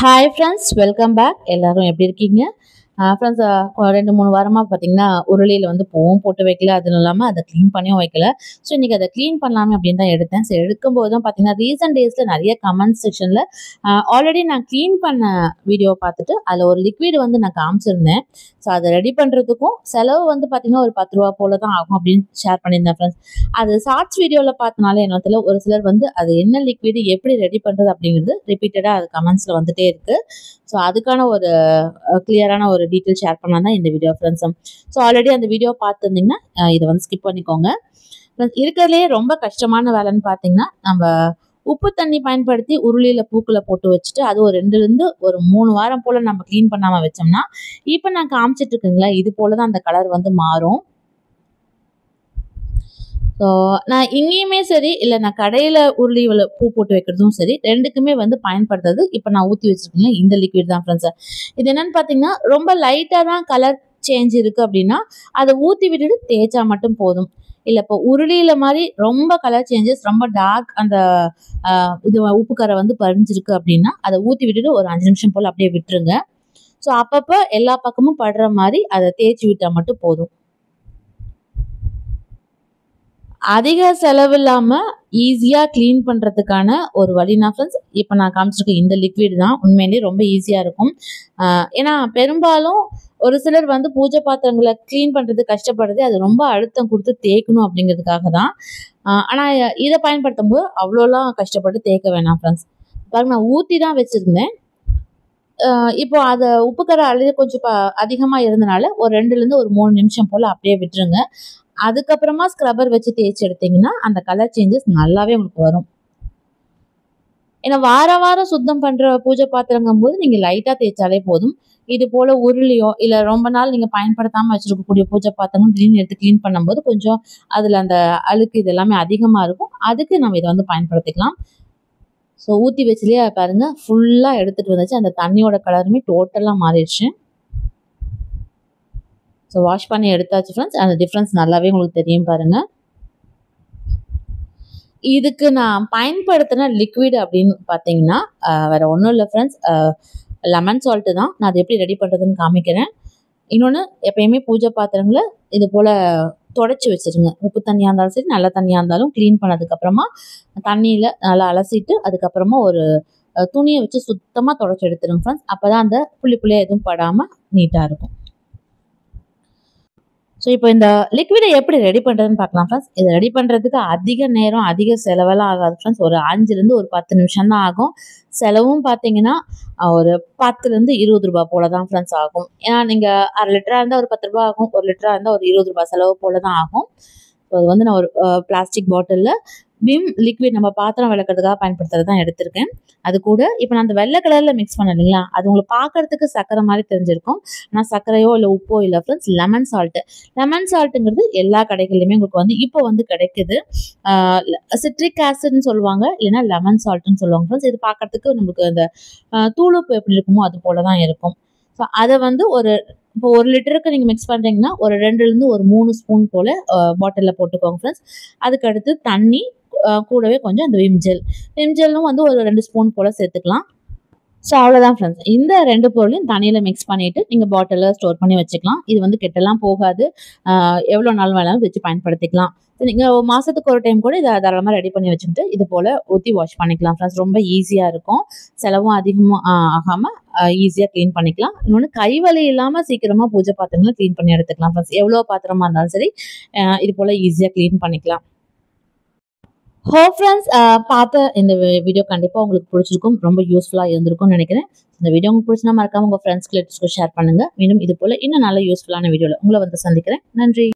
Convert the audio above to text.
Hi friends, welcome back. எல்லாரும் எப்படி இருக்கீங்க? ஃப்ரெண்ட்ஸ், 2-3 வாரமாக பார்த்தீங்கன்னா உருளியில் வந்து பூவும் போட்டு வைக்கல, அதுவும் இல்லாமல் அதை க்ளீன் பண்ணியும் வைக்கல. ஸோ இன்றைக்கி அதை க்ளீன் பண்ணலாமே அப்படின்னு தான் எடுத்தேன். ஸோ எடுக்கும்போது தான் பார்த்தீங்கன்னா ரீசன்ட் டேஸில் நிறைய கமெண்ட் செக்ஷனில் ஆல்ரெடி நான் க்ளீன் பண்ண வீடியோ பார்த்துட்டு அதில் ஒரு லிக்விட் வந்து நான் காமிச்சிருந்தேன். ஸோ அதை ரெடி பண்ணுறதுக்கும் செலவு வந்து பார்த்திங்கன்னா ஒரு 10 ரூபா போல தான் ஆகும் அப்படின்னு ஷேர் பண்ணியிருந்தேன் ஃப்ரெண்ட்ஸ். அது ஷார்ட்ஸ் வீடியோவில் பார்த்தனால என்னத்தில் ஒரு சிலர் வந்து அது என்ன லிக்விடு எப்படி ரெடி பண்ணுறது அப்படிங்கிறது ரிப்பீட்டடாக அது கமெண்ட்ஸில் வந்துகிட்டே இருக்குது. ஸோ அதுக்கான ஒரு கிளியரான ஒரு டீட்டெயில் ஷேர் பண்ணலாம் தான் இந்த வீடியோ ஃப்ரெண்ட்ஸ். ஸோ ஆல்ரெடி அந்த வீடியோ பார்த்துருந்தீங்கன்னா இதை வந்து ஸ்கிப் பண்ணிக்கோங்க. இருக்கிறதுலே ரொம்ப கஷ்டமான வேலைன்னு பார்த்தீங்கன்னா நம்ம உப்பு தண்ணி பயன்படுத்தி உருளியில் பூக்களை போட்டு வச்சுட்டு அது ஒரு 2லேருந்து ஒரு 3 வாரம் போல் நம்ம க்ளீன் பண்ணாமல் வச்சோம்னா இப்போ நான் காமிச்சிட்டு இருக்குங்களா இது போல தான் அந்த கலர் வந்து மாறும். ஸோ நான் இங்கேயுமே சரி இல்லை நான் கடையில் உருளி பூ போட்டு வைக்கிறதும் சரி ரெண்டுக்குமே வந்து பயன்படுத்துறது இப்போ நான் ஊற்றி வச்சுருக்கேன் இந்த லிக்விட் தான் ஃப்ரெண்ட்ஸ். இது என்னென்னு பார்த்தீங்கன்னா ரொம்ப லைட்டாக தான் கலர் சேஞ்ச் இருக்குது அப்படின்னா அதை ஊற்றி விட்டுட்டு தேய்ச்சா மட்டும் போதும். இல்லை இப்போ உருளியில் மாதிரி ரொம்ப கலர் சேஞ்சஸ் ரொம்ப டார்க் அந்த இது உப்பு கரை வந்து பறிஞ்சிருக்கு அப்படின்னா அதை ஊற்றி விட்டுட்டு ஒரு 5 நிமிஷம் போல் அப்படியே விட்டுருங்க. ஸோ அப்பப்போ எல்லா பக்கமும் படுற மாதிரி அதை தேய்ச்சி விட்டால் மட்டும் போதும். அதிக செலவு இல்லாமல் ஈஸியாக க்ளீன் பண்ணுறதுக்கான ஒரு வழினா ஃப்ரெண்ட்ஸ் இப்போ நான் காமிச்சிருக்க இந்த லிக்விட் தான் உண்மையிலேயே ரொம்ப ஈஸியாக இருக்கும். ஏன்னா பெரும்பாலும் ஒரு சிலர் வந்து பூஜை பாத்திரங்களை க்ளீன் பண்ணுறது கஷ்டப்படுறது அது ரொம்ப அழுத்தம் கொடுத்து தேய்க்கணும் அப்படிங்கிறதுக்காக தான். ஆனால் இதை பயன்படுத்தும் போது அவ்வளோலாம் கஷ்டப்பட்டு தேய்க்க வேணாம் ஃப்ரெண்ட்ஸ். பாருங்க நான் ஊற்றி தான் வச்சுருந்தேன். இப்போ அதை உப்புக்கரை அழுது கொஞ்சம் அதிகமாக இருந்தனால ஒரு 2லேருந்து ஒரு 3 நிமிஷம் போல் அப்படியே விட்டுருங்க. அதுக்கப்புறமா ஸ்க்ரப்பர் வச்சு தேய்ச்சி எடுத்தீங்கன்னா அந்த கலர் சேஞ்சஸ் நல்லாவே உங்களுக்கு வரும். ஏன்னா வாரம் சுத்தம் பண்ணுற பூஜை பாத்திரங்கும் போது நீங்கள் லைட்டாக தேய்ச்சாலே போதும். இது போல் உருளியோ இல்லை ரொம்ப நாள் நீங்கள் பயன்படுத்தாமல் வச்சுருக்கக்கூடிய பூஜை பாத்திரமும் திடீர்னு எடுத்து க்ளீன் பண்ணும்போது கொஞ்சம் அதில் அந்த அழுக்கு இது எல்லாமே அதிகமாக இருக்கும். அதுக்கு நம்ம இதை வந்து பயன்படுத்திக்கலாம். ஸோ ஊற்றி வச்சுலேயே பாருங்கள் ஃபுல்லாக எடுத்துகிட்டு வந்துச்சு. அந்த தண்ணியோட கலருமே டோட்டலாக மாறிடுச்சு. ஸோ வாஷ் பண்ணி எடுத்தாச்சு ஃப்ரெண்ட்ஸ். அந்த டிஃப்ரென்ஸ் நல்லாவே உங்களுக்கு தெரியும் பாருங்கள். இதுக்கு நான் பயன்படுத்தின லிக்விட் அப்படின்னு பார்த்தீங்கன்னா வேறு ஒன்றும் இல்லை ஃப்ரெண்ட்ஸ், லெமன் சால்ட்டு தான். நான் அது எப்படி ரெடி பண்ணுறதுன்னு காமிக்கிறேன். இன்னொன்று எப்பயுமே பூஜை பாத்திரங்களை இது போல் தொடச்சி வச்சுருங்க. உப்பு தண்ணியாக இருந்தாலும் சரி நல்ல தண்ணியாக இருந்தாலும் க்ளீன் பண்ணதுக்கப்புறமா தண்ணியில் நல்லா அலசிட்டு அதுக்கப்புறமா ஒரு துணியை வச்சு சுத்தமாக தொடச்சி எடுத்துருங்க ஃப்ரெண்ட்ஸ். அப்போ தான் அந்த புள்ளியாக எதுவும் படாமல் நீட்டாக இருக்கும். ஸோ இப்போ இந்த லிக்விடை எப்படி ரெடி பண்ணுறதுன்னு பார்க்கலாம் ஃப்ரெண்ட்ஸ். இதை ரெடி பண்ணுறதுக்கு அதிக நேரம் அதிக செலவெல்லாம் ஆகாது ஃப்ரெண்ட்ஸ். ஒரு 5லேருந்து ஒரு 10 நிமிஷம் தான் ஆகும். செலவும் பார்த்தீங்கன்னா ஒரு 10லேருந்து 20 ரூபா போல தான் ஃப்ரெண்ட்ஸ் ஆகும். ஏன்னா நீங்கள் 1/2 லிட்டராக இருந்தால் ஒரு 10 ரூபா ஆகும், 1 லிட்டராக இருந்தால் ஒரு 20 ரூபா செலவு போல தான் ஆகும். ஸோ அது வந்து நான் ஒரு பிளாஸ்டிக் பாட்டிலில் விம் லிக்விட் நம்ம பாத்திரம் விளக்குறதுக்காக பயன்படுத்துறது தான் எடுத்திருக்கேன். அது கூட இப்போ நான் அந்த வெள்ளை கலரில் மிக்ஸ் பண்ணேன் இல்லைங்களா, அது உங்களுக்கு பார்க்கறதுக்கு சர்க்கரை மாதிரி தெரிஞ்சிருக்கும். ஆனால் சர்க்கரையோ இல்லை உப்போ இல்லை ஃப்ரெண்ட்ஸ், லெமன் சால்ட்டுங்கிறது எல்லா கடைகள்லையுமே உங்களுக்கு வந்து இப்போ வந்து கிடைக்குது. சிட்ரிக் ஆசிட்னு சொல்லுவாங்க, இல்லைன்னா லெமன் சால்ட்டுன்னு சொல்லுவாங்க ஃப்ரெண்ட்ஸ். இது பார்க்கறதுக்கு நம்மளுக்கு அந்த தூளுப்பு எப்படி இருக்குமோ அது போல தான் இருக்கும். ஸோ அதை வந்து இப்போ 1 லிட்டருக்கு நீங்கள் மிக்ஸ் பண்ணுறீங்கன்னா ஒரு 2லேருந்து ஒரு 3 ஸ்பூன் போல் பாட்டிலில் போட்டுக்கோங்க ஃப்ரெண்ட்ஸ். அதுக்கடுத்து தண்ணி கூடவே கொஞ்சம் அந்த விம் ஜெல்லும் வந்து ஒரு 2 ஸ்பூன் போல் சேர்த்துக்கலாம். ஸோ அவ்வளோதான் ஃப்ரெண்ட்ஸ். இந்த 2 பொருளையும் தண்ணியில் மிக்ஸ் பண்ணிவிட்டு நீங்கள் பாட்டிலில் ஸ்டோர் பண்ணி வச்சுக்கலாம். இது வந்து கெட்டெல்லாம் போகாது. எவ்வளோ நாள் வேணாலும் வச்சு பயன்படுத்திக்கலாம். ஸோ நீங்கள் மாதத்துக்கு ஒரு டைம் கூட இதை தாராளமாக ரெடி பண்ணி வச்சுக்கிட்டு இது போல் ஊற்றி வாஷ் பண்ணிக்கலாம் ஃப்ரெண்ட்ஸ். ரொம்ப ஈஸியாக இருக்கும். செலவும் அதிகமாக ஆகாமல் ஈஸியாக க்ளீன் பண்ணிக்கலாம். இன்னொன்று கைவலி இல்லாமல் சீக்கிரமாக பூஜை பாத்திரங்களை க்ளீன் பண்ணி எடுத்துக்கலாம் ஃப்ரெண்ட்ஸ். எவ்வளோ பாத்திரமாக இருந்தாலும் சரி இது போல் ஈஸியாக க்ளீன் பண்ணிக்கலாம். ஃப்ரெண்ட்ஸ், பார்த்த இந்த வீடியோ கண்டிப்பாக உங்களுக்கு பிடிச்சிருக்கும், ரொம்ப யூஸ்ஃபுல்லாக இருந்திருக்கும்னு நினைக்கிறேன். இந்த வீடியோ உங்களுக்கு பிடிச்சினா மறக்காம உங்கள் ஃப்ரெண்ட்ஸ்க்கு ஷேர் பண்ணுங்கள். மீண்டும் இது போல் இன்னும் நல்ல யூஸ்ஃபுல்லான வீடியோவில் உங்களை வந்து சந்திக்கிறேன். நன்றி.